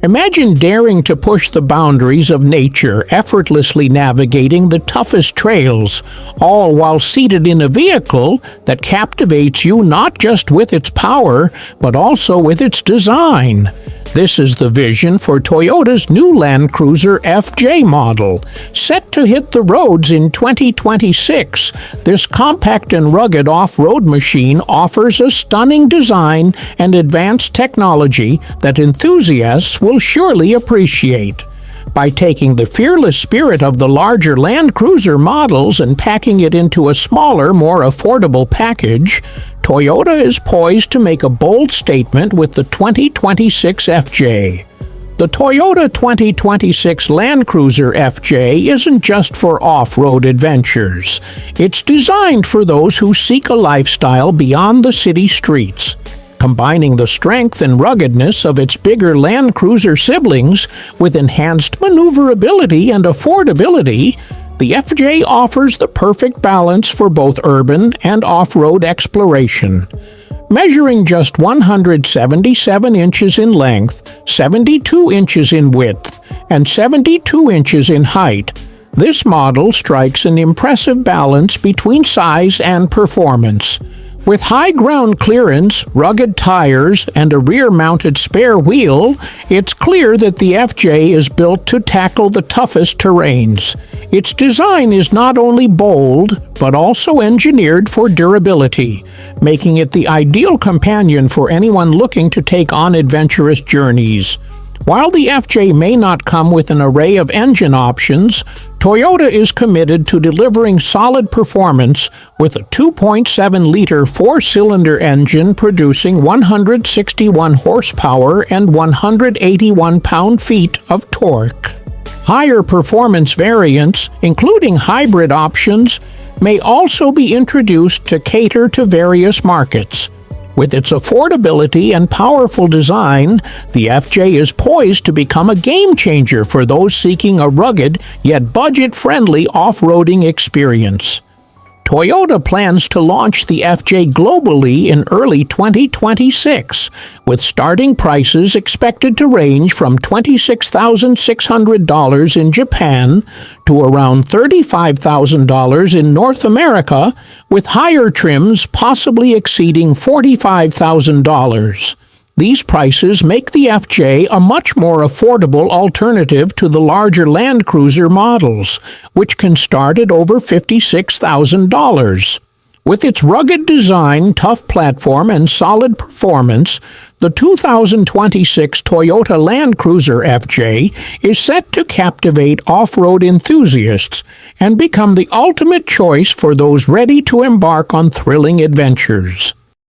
Imagine daring to push the boundaries of nature, effortlessly navigating the toughest trails, all while seated in a vehicle that captivates you not just with its power, but also with its design. This is the vision for Toyota's new Land Cruiser FJ model. Set to hit the roads in 2026, this compact and rugged off-road machine offers a stunning design and advanced technology that enthusiasts will surely appreciate. By taking the fearless spirit of the larger Land Cruiser models and packing it into a smaller, more affordable package, Toyota is poised to make a bold statement with the 2026 FJ. The Toyota 2026 Land Cruiser FJ isn't just for off-road adventures. It's designed for those who seek a lifestyle beyond the city streets. Combining the strength and ruggedness of its bigger Land Cruiser siblings with enhanced maneuverability and affordability, the FJ offers the perfect balance for both urban and off-road exploration. Measuring just 177 inches in length, 72 inches in width, and 72 inches in height, this model strikes an impressive balance between size and performance. With high ground clearance, rugged tires, and a rear-mounted spare wheel, it's clear that the FJ is built to tackle the toughest terrains. Its design is not only bold, but also engineered for durability, making it the ideal companion for anyone looking to take on adventurous journeys. While the FJ may not come with an array of engine options, Toyota is committed to delivering solid performance with a 2.7-liter four-cylinder engine producing 161 horsepower and 181 pound-feet of torque. Higher performance variants, including hybrid options, may also be introduced to cater to various markets. With its affordability and powerful design, the FJ is poised to become a game-changer for those seeking a rugged yet budget-friendly off-roading experience. Toyota plans to launch the FJ globally in early 2026, with starting prices expected to range from $26,600 in Japan to around $35,000 in North America, with higher trims possibly exceeding $45,000. These prices make the FJ a much more affordable alternative to the larger Land Cruiser models, which can start at over $56,000. With its rugged design, tough platform, and solid performance, the 2026 Toyota Land Cruiser FJ is set to captivate off-road enthusiasts and become the ultimate choice for those ready to embark on thrilling adventures.